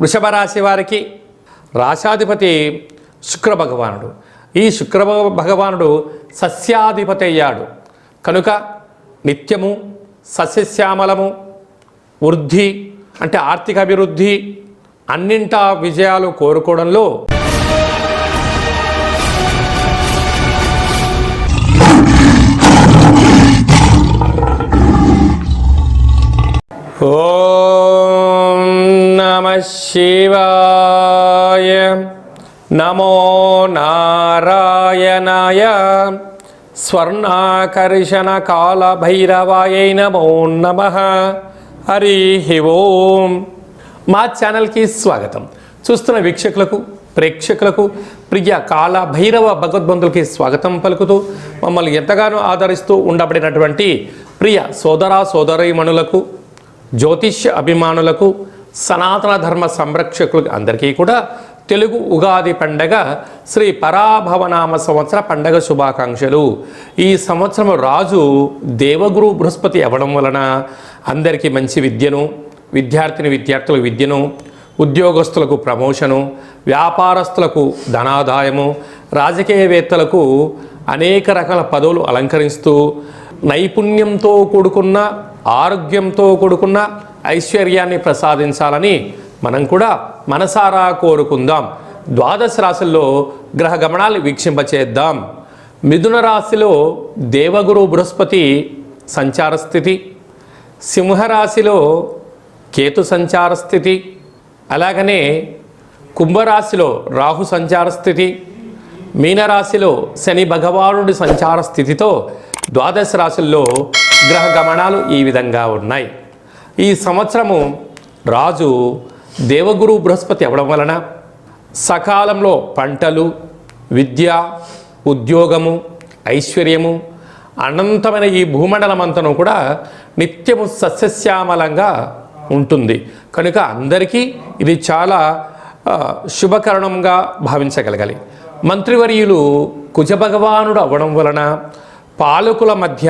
వృషభ రాశి వారికి రాశాధిపతి శుక్ర భగవానుడు. ఈ శుక్ర భగవానుడు సస్యాధిపతి అయ్యాడు కనుక నిత్యము సస్యశ్యామలము, వృద్ధి అంటే ఆర్థిక అభివృద్ధి, అన్నింటా విజయాలు కోరుకోవడంలో ఓం నమః శివాయ. నమో నారాయణాయ. స్వర్ణాకర్షణ కాల భైరవాయ నమో నమః. హరి ఓం. మా ఛానల్కి స్వాగతం. చూస్తున్న వీక్షకులకు, ప్రేక్షకులకు, ప్రియ కాల భైరవ భగవద్బంధులకి స్వాగతం పలుకుతూ మమ్మల్ని ఎంతగానో ఆదరిస్తూ ఉండబడినటువంటి ప్రియ సోదర సోదరీమణులకు, జ్యోతిష్య అభిమానులకు, సనాతన ధర్మ సంరక్షకులకు అందరికీ కూడా తెలుగు ఉగాది పండగ శ్రీ పరాభవనామ సంవత్సర పండగ శుభాకాంక్షలు. ఈ సంవత్సరం రాజు దేవగురు బృహస్పతి అవ్వడం వలన అందరికీ మంచి విద్యను, విద్యార్థులకు విద్యను, ఉద్యోగస్తులకు ప్రమోషను, వ్యాపారస్తులకు ధనాదాయము, రాజకీయవేత్తలకు అనేక రకాల పదవులు అలంకరిస్తూ నైపుణ్యంతో కూడుకున్న, ఆరోగ్యంతో కూడుకున్న ఐశ్వర్యాన్ని ప్రసాదించాలని మనం కూడా మనసారా కోరుకుందాం. ద్వాదశ రాశుల్లో గ్రహ గమనాలు వీక్షింపచేద్దాం. మిథున రాశిలో దేవగురు బృహస్పతి సంచార స్థితి, సింహరాశిలో కేతు సంచార స్థితి, అలాగనే కుంభరాశిలో రాహు సంచార స్థితి, మీనరాశిలో శని భగవానుడి సంచార స్థితితో ద్వాదశ రాశుల్లో గ్రహ గమనాలు ఈ విధంగా ఉన్నాయి. ఈ సంవత్సరము రాజు దేవగురు బృహస్పతి అవ్వడం వలన సకాలంలో పంటలు, విద్య, ఉద్యోగము, ఐశ్వర్యము, అనంతమైన ఈ భూమండలమంతను కూడా నిత్యము సస్యశ్యామలంగా ఉంటుంది కనుక అందరికీ ఇది చాలా శుభకరణంగా భావించగలగాలి. మంత్రివర్యులు కుజభగవానుడు అవ్వడం వలన పాలకుల మధ్య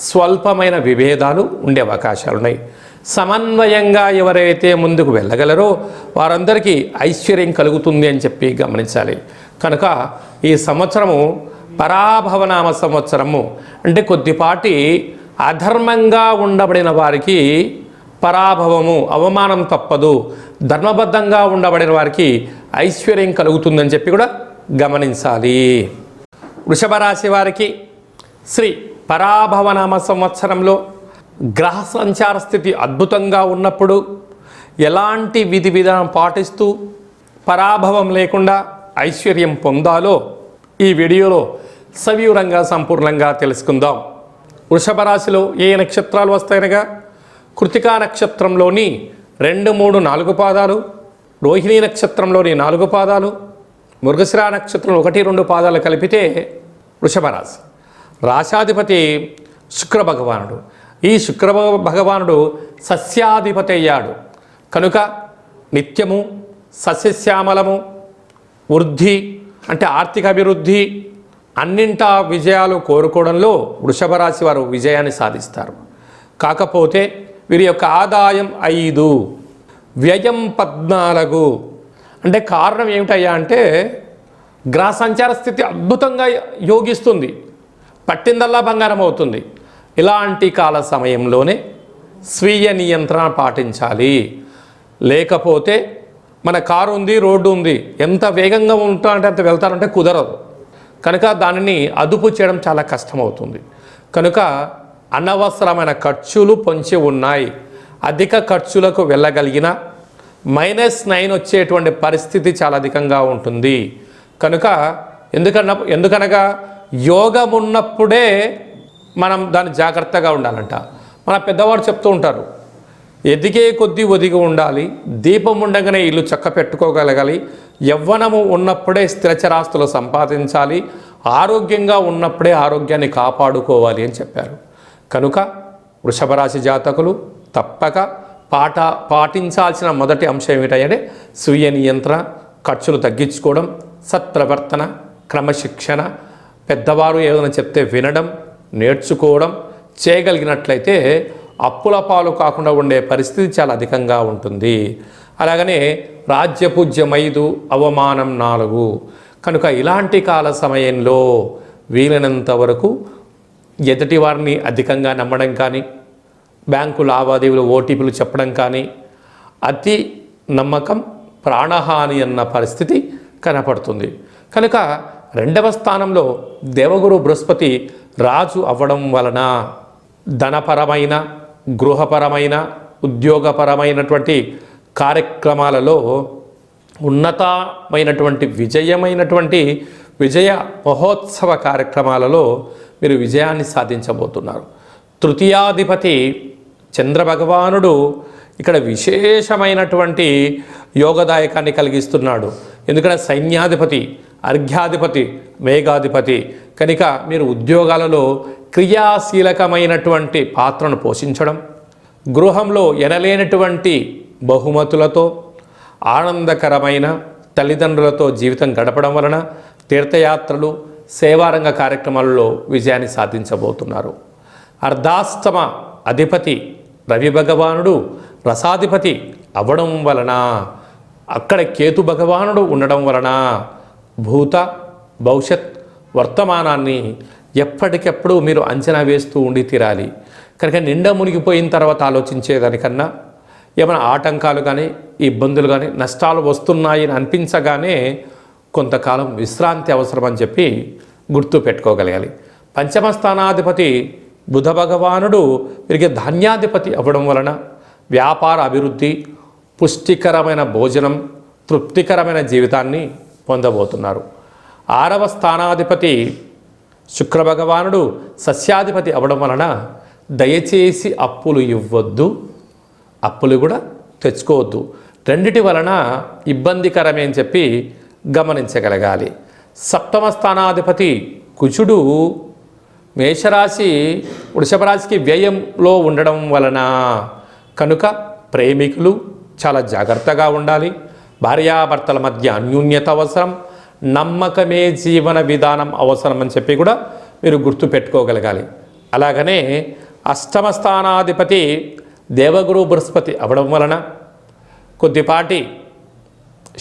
స్వల్పమైన విభేదాలు ఉండే అవకాశాలు ఉన్నాయి. సమన్వయంగా ఎవరైతే ముందుకు వెళ్ళగలరో వారందరికీ ఐశ్వర్యం కలుగుతుంది అని చెప్పి గమనించాలి. కనుక ఈ సంవత్సరము పరాభవనామ సంవత్సరము అంటే కొద్దిపాటి అధర్మంగా ఉండబడిన వారికి పరాభవము, అవమానం తప్పదు, ధర్మబద్ధంగా ఉండబడిన వారికి ఐశ్వర్యం కలుగుతుందని చెప్పి కూడా గమనించాలి. వృషభ రాశి వారికి శ్రీ పరాభవనామ సంవత్సరంలో గ్రహ సంచార స్థితి అద్భుతంగా ఉన్నప్పుడు ఎలాంటి విధి విధానం పాటిస్తూ పరాభవం లేకుండా ఐశ్వర్యం పొందాలో ఈ వీడియోలో సవివరంగా సంపూర్ణంగా తెలుసుకుందాం. వృషభ రాశిలో ఏ నక్షత్రాలు వస్తాయనగా కృతికా నక్షత్రంలోని 2, 3, 4 పాదాలు, రోహిణీ నక్షత్రంలోని 4 పాదాలు, మృగశిర నక్షత్రంలో 1, 2 పాదాలు కలిపితే వృషభ రాశి. రాశాధిపతి శుక్ర భగవానుడు. ఈ శుక్ర భగవానుడు సస్యాధిపతి అయ్యాడు కనుక నిత్యము సస్యశ్యామలము, వృద్ధి అంటే ఆర్థిక అభివృద్ధి, అన్నింటా విజయాలు కోరుకోవడంలో వృషభ రాశి వారు విజయాన్ని సాధిస్తారు. కాకపోతే వీరి యొక్క ఆదాయం 5, వ్యయం 14. అంటే కారణం ఏమిటయ్యా అంటే గ్రహ సంచార స్థితి అద్భుతంగా యోగిస్తుంది, పట్టిందల్లా బంగారం అవుతుంది. ఇలాంటి కాల సమయంలోనే స్వీయ నియంత్రణ పాటించాలి. లేకపోతే మన కారు ఉంది, రోడ్డు ఉంది, ఎంత వేగంగా ఉంటారంటే అంత వెళ్తారంటే కుదరదు కనుక దానిని అదుపు చేయడం చాలా కష్టమవుతుంది. కనుక అనవసరమైన ఖర్చులు పొంచి ఉన్నాయి. అధిక ఖర్చులకు వెళ్ళగలిగిన -9 వచ్చేటువంటి పరిస్థితి చాలా అధికంగా ఉంటుంది. కనుక ఎందుకనగా యోగం ఉన్నప్పుడే మనం దాన్ని జాగ్రత్తగా ఉండాలంట. మన పెద్దవాడు చెప్తూ ఉంటారు, ఎదిగే కొద్దీ ఒదిగి ఉండాలి, దీపం ఉండగానే ఇల్లు చక్క పెట్టుకోగలగాలి, యవ్వనము ఉన్నప్పుడే స్థిరచరాస్తులు సంపాదించాలి, ఆరోగ్యంగా ఉన్నప్పుడే ఆరోగ్యాన్ని కాపాడుకోవాలి అని చెప్పారు. కనుక వృషభ రాశి జాతకులు తప్పక పాటించాల్సిన మొదటి అంశం ఏమిటంటే స్వీయ నియంత్రణ, ఖర్చులు తగ్గించుకోవడం, సత్ప్రవర్తన, క్రమశిక్షణ, పెద్దవారు ఏదైనా చెప్తే వినడం, నేర్చుకోవడం చేయగలిగినట్లయితే అప్పుల పాలు కాకుండా ఉండే పరిస్థితి చాలా అధికంగా ఉంటుంది. అలాగనే రాజ్యపూజ్యం 5, అవమానం 4. కనుక ఇలాంటి కాల సమయంలో వీలైనంత వరకు ఎదుటి వారిని అధికంగా నమ్మడం కానీ, బ్యాంకు లావాదేవీలు ఓటీపీలు చెప్పడం కానీ, అతి నమ్మకం ప్రాణహాని అన్న పరిస్థితి కనపడుతుంది. కనుక 2వ స్థానంలో దేవగురు బృహస్పతి రాజు అవ్వడం వలన ధనపరమైన, గృహపరమైన, ఉద్యోగపరమైనటువంటి కార్యక్రమాలలో ఉన్నతమైనటువంటి విజయ మహోత్సవ కార్యక్రమాలలో మీరు విజయాన్ని సాధించబోతున్నారు. తృతీయాధిపతి చంద్రభగవానుడు ఇక్కడ విశేషమైనటువంటి యోగదాయకాన్ని కలిగిస్తున్నాడు. ఎందుకంటే సైన్యాధిపతి, అర్ఘ్యాధిపతి, మేఘాధిపతి. కనుక మీరు ఉద్యోగాలలో క్రియాశీలకమైనటువంటి పాత్రను పోషించడం, గృహంలో ఎనలేనటువంటి బహుమతులతో ఆనందకరమైన తల్లిదండ్రులతో జీవితం గడపడం వలన తీర్థయాత్రలు, సేవారంగ కార్యక్రమాలలో విజయాన్ని సాధించబోతున్నారు. అర్ధాష్టమ అధిపతి రవి భగవానుడు రసాధిపతి అవ్వడం వలన, అక్కడ కేతు భగవానుడు ఉండడం వలన భూత, భవిష్యత్, వర్తమానాన్ని ఎప్పటికెప్పుడు మీరు అంచనా వేస్తూ ఉండి తీరాలి. కనుక నిండా మునిగిపోయిన తర్వాత ఆలోచించేదానికన్నా ఏమైనా ఆటంకాలు కానీ, ఇబ్బందులు కానీ, నష్టాలు వస్తున్నాయని అనిపించగానే కొంతకాలం విశ్రాంతి అవసరం అని చెప్పి గుర్తు పెట్టుకోగలగాలి. పంచమ స్థానాధిపతి బుధ భగవానుడు వీరికి ధాన్యాధిపతి అవ్వడం వలన వ్యాపార అభివృద్ధి, పుష్టికరమైన భోజనం, తృప్తికరమైన జీవితాన్ని పొందబోతున్నారు. 6వ స్థానాధిపతి శుక్ర భగవానుడు సస్యాధిపతి అవ్వడం వలన దయచేసి అప్పులు ఇవ్వద్దు, అప్పులు కూడా తెచ్చుకోవద్దు. రెండిటి వలన ఇబ్బందికరమే అని చెప్పి గమనించగలగాలి. 7వ స్థానాధిపతి కుజుడు మేషరాశి, వృషభ రాశికి వ్యయంలో ఉండడం వలన కనుక ప్రేమికులు చాలా జాగ్రత్తగా ఉండాలి. భార్యాభర్తల మధ్య అన్యోన్యత అవసరం, నమ్మకమే జీవన విధానం అవసరం అని చెప్పి కూడా మీరు గుర్తు పెట్టుకోగలగాలి. అలాగనే 8వ స్థానాధిపతి దేవగురు బృహస్పతి అవ్వడం వలన కొద్దిపాటి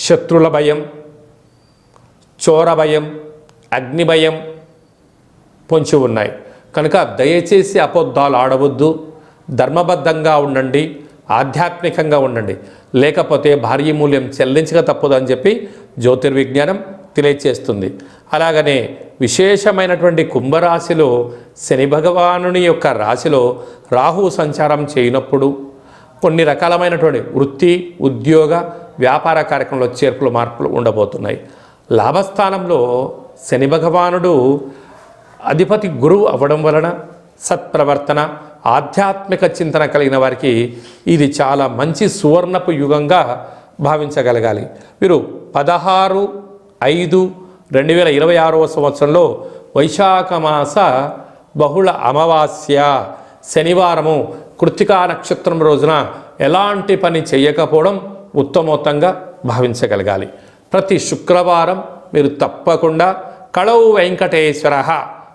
శత్రుల భయం, చోర భయం, అగ్ని భయం పొంచి ఉన్నాయి. కనుక దయచేసి అబద్ధాలు ఆడవద్దు, ధర్మబద్ధంగా ఉండండి, ఆధ్యాత్మికంగా ఉండండి. లేకపోతే భారీ మూల్యం చెల్లించక తప్పదని చెప్పి జ్యోతిర్విజ్ఞానం తెలియచేస్తుంది. అలాగనే విశేషమైనటువంటి కుంభరాశిలో శని భగవానుని యొక్క రాశిలో రాహు సంచారం చేయనప్పుడు కొన్ని రకాలమైనటువంటి వృత్తి, ఉద్యోగ, వ్యాపార కార్యక్రమంలో చేర్పులు, మార్పులు ఉండబోతున్నాయి. లాభస్థానంలో శని భగవానుడు అధిపతి గురువు అవ్వడం వలన సత్ప్రవర్తన, ఆధ్యాత్మిక చింతన కలిగిన వారికి ఇది చాలా మంచి సువర్ణపు యుగంగా భావించగలగాలి. వీరు 16/5/2026 సంవత్సరంలో వైశాఖ మాస బహుళ అమావాస్య శనివారము కృత్తికా నక్షత్రం రోజున ఎలాంటి పని చేయకపోవడం ఉత్తమోత్తంగా భావించగలగాలి. ప్రతి శుక్రవారం మీరు తప్పకుండా కళౌ వెంకటేశ్వర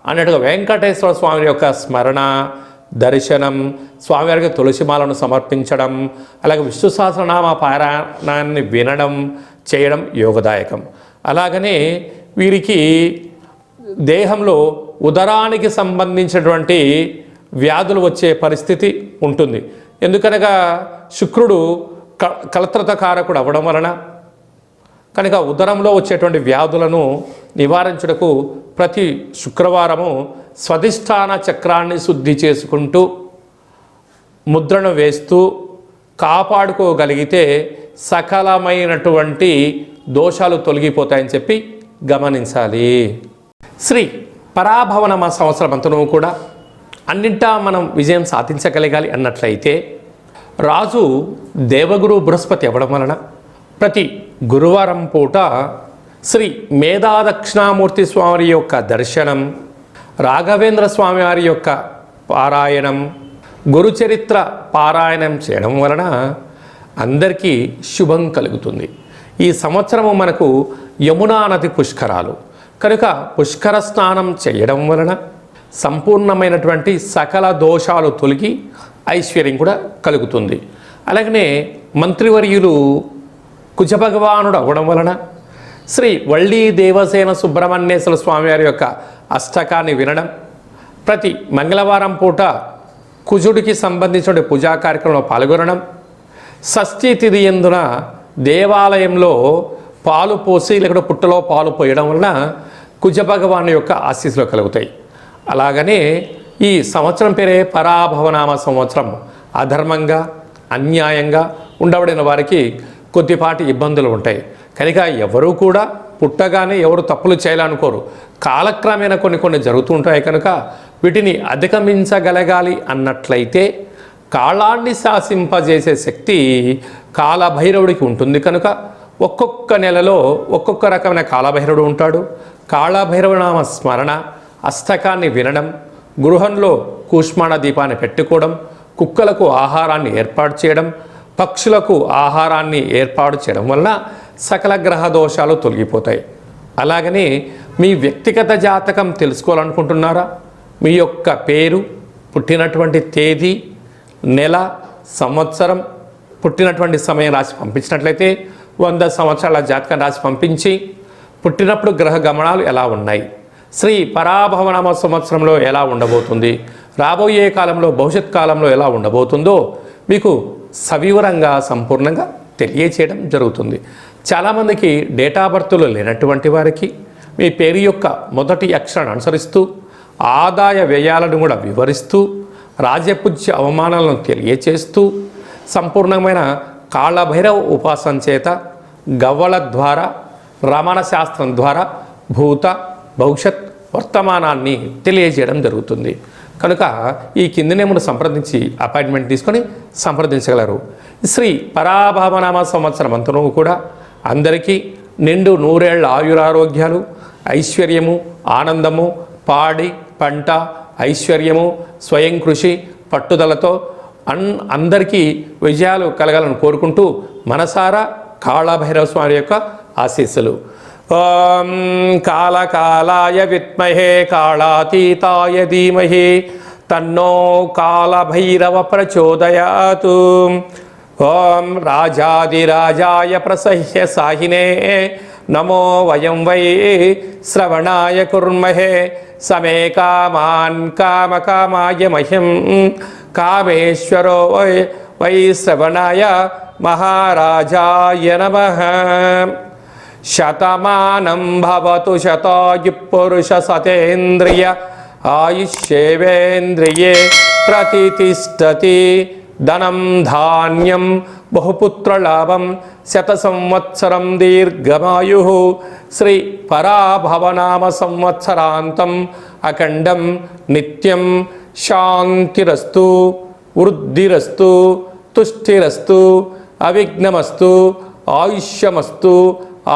అన్నట్టుగా వెంకటేశ్వర స్వామి యొక్క స్మరణ, దర్శనం, స్వామివారికి తులసిమాలను సమర్పించడం, అలాగే విష్ణు సహస్రనామ పారాయణాన్ని వినడం, చేయడం యోగదాయకం. అలాగనే వీరికి దేహంలో ఉదరానికి సంబంధించినటువంటి వ్యాధులు వచ్చే పరిస్థితి ఉంటుంది. ఎందుకనగా శుక్రుడు కలత్రత కారకుడు అవ్వడం వలన కనుక ఉదరంలో వచ్చేటువంటి వ్యాధులను నివారించుటకు ప్రతి శుక్రవారము స్వధిష్టాన చక్రాన్ని శుద్ధి చేసుకుంటూ ముద్రను వేస్తూ కాపాడుకోగలిగితే సకలమైనటువంటి దోషాలు తొలగిపోతాయని చెప్పి గమనించాలి. శ్రీ పరాభవనమ సంవత్సరం అంతను కూడా అన్నింటా మనం విజయం సాధించగలగాలి అన్నట్లయితే రాజు దేవగురు బృహస్పతి అవ్వడం వలన ప్రతి గురువారం పూట శ్రీ మేధాదక్షిణామూర్తి స్వామి యొక్క దర్శనం, రాఘవేంద్ర స్వామి వారి యొక్క పారాయణం, గురుచరిత్ర పారాయణం చేయడం వలన అందరికీ శుభం కలుగుతుంది. ఈ సంవత్సరము మనకు యమునా నది పుష్కరాలు కనుక పుష్కర స్నానం చేయడం వలన సంపూర్ణమైనటువంటి సకల దోషాలు తొలగి ఐశ్వర్యం కూడా కలుగుతుంది. అలాగనే మంత్రివర్యులు కుజభగవానుడు అవ్వడం వలన శ్రీ వళ్ళీ దేవసేన సుబ్రహ్మణ్యేశ్వర స్వామివారి యొక్క అష్టకాన్ని వినడం, ప్రతి మంగళవారం పూట కుజుడికి సంబంధించిన పూజా కార్యక్రమంలో పాల్గొనడం, షష్ఠీ తిథి యందున దేవాలయంలో పాలు పోసి లేకపోతే పుట్టలో పాలు పోయడం వలన కుజభగవాను యొక్క ఆశీస్సులు కలుగుతాయి. అలాగనే ఈ సంవత్సరం పేరే పరాభవనామ సంవత్సరం. అధర్మంగా అన్యాయంగా ఉండబడిన వారికి కొద్దిపాటి ఇబ్బందులు ఉంటాయి. కనుక ఎవరు కూడా పుట్టగానే ఎవరు తప్పులు చేయాలనుకోరు. కాలక్రమేణా కొన్ని జరుగుతూ ఉంటాయి. కనుక వీటిని అధిగమించగలగాలి అన్నట్లయితే కాలాన్ని శాసింపజేసే శక్తి కాలభైరవుడికి ఉంటుంది. కనుక ఒక్కొక్క నెలలో ఒక్కొక్క రకమైన కాలభైరవుడు ఉంటాడు. కాళభైరవనామ స్మరణ, అష్టకాన్ని వినడం, గృహంలో కూష్మాణ దీపాన్ని పెట్టుకోవడం, కుక్కలకు ఆహారాన్ని ఏర్పాటు చేయడం, పక్షులకు ఆహారాన్ని ఏర్పాటు చేయడం వలన సకల గ్రహ దోషాలు తొలగిపోతాయి. అలాగనే మీ వ్యక్తిగత జాతకం తెలుసుకోవాలనుకుంటున్నారా? మీ యొక్క పేరు, పుట్టినటువంటి తేదీ, నెల, సంవత్సరం, పుట్టినటువంటి సమయం రాసి పంపించినట్లయితే 100 సంవత్సరాల జాతకం రాసి పంపించి పుట్టినప్పుడు గ్రహ గమనాలు ఎలా ఉన్నాయి, శ్రీ పరాభవనామ సంవత్సరంలో ఎలా ఉండబోతుంది, రాబోయే కాలంలో భవిష్యత్ కాలంలో ఎలా ఉండబోతుందో మీకు సవివరంగా సంపూర్ణంగా తెలియచేయడం జరుగుతుంది. చాలామందికి డేటా బర్త్లు లేనటువంటి వారికి మీ పేరు యొక్క మొదటి అక్షరాన్ని అనుసరిస్తూ ఆదాయ వ్యయాలను కూడా వివరిస్తూ రాజపూజ్య అవమానాలను తెలియచేస్తూ సంపూర్ణమైన కాళభైరవ ఉపాసన చేత గవ్వల ద్వారా రమణ శాస్త్రం ద్వారా భూత భవిష్యత్ వర్తమానాన్ని తెలియజేయడం జరుగుతుంది. కనుక ఈ కింది నేమును సంప్రదించి అపాయింట్మెంట్ తీసుకొని సంప్రదించగలరు. శ్రీ పరాభవనామ సంవత్సరం అంతను కూడా అందరికీ నిండు నూరేళ్ల ఆయురారోగ్యాలు, ఐశ్వర్యము, ఆనందము, పాడి పంట, ఐశ్వర్యము, స్వయం కృషి, పట్టుదలతో అందరికీ విజయాలు కలగాలని కోరుకుంటూ మనసారా కాళభైరవ స్వామి యొక్క ఆశీస్సులు. ఓం కాళకాలాయ విద్మహే కాళాతీతాయ ధీమహి తన్నో కాళభైరవ ప్రచోదయాతు. ఓం రాజాదిరాజాయ ప్రసహ్య సాహినే నమో వయం వై శ్రవణాయ కుర్మహే సమే కామాన్ కామకామాయ మహ్యం కామేశ్వరో వై శ్రవణాయ మహారాజాయ నమః. శతమానం భవతు శతాయు పురుష సతేంద్రియ ఆయుష్యేవేంద్రియే ప్రతితిష్టతి. ధనం ధాన్యం బహుపుత్రలాభం శత సంవత్సరం దీర్ఘమాయు. శ్రీ పరాభవనామ సంవత్సరాంతం అఖండం నిత్యం శాంతిరస్తు, వృద్ధిరస్తు, తుష్టిరస్తు, అవిఘ్నమస్తు, ఆయుష్యమస్తు,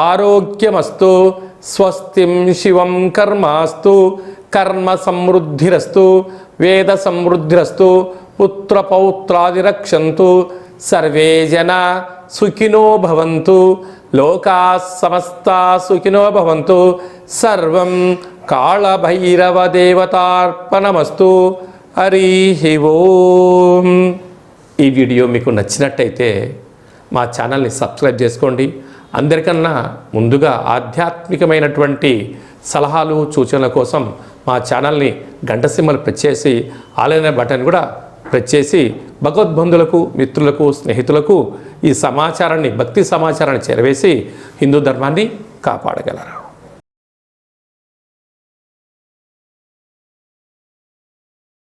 ఆరోగ్యమస్తు, స్వస్తిం శివం కర్మాస్తు, కర్మ సమృద్ధిరస్తు, వేద సమృద్ధిరస్తు, పుత్రపౌత్రాదిరక్షంతు, సర్వే జనా సుఖినో భవంతు, లోకా సమస్తా సుఖినో భవంతు. సర్వం కాళభైరవ దేవతార్పణమస్తు. హరి ఓం. ఈ వీడియో మీకు నచ్చినట్టయితే మా ఛానల్ని సబ్స్క్రైబ్ చేసుకోండి. అందరికన్నా ముందుగా ఆధ్యాత్మికమైనటువంటి సలహాలు సూచనల కోసం మా ఛానల్ని గంట సింబల్ ప్రెస్ చేసి ఆలయ బటన్ కూడా ప్రెస్ చేసి భగవద్బంధులకు, మిత్రులకు, స్నేహితులకు ఈ సమాచారాన్ని, భక్తి సమాచారాన్ని చేరవేసి హిందూ ధర్మాన్ని కాపాడగలరు.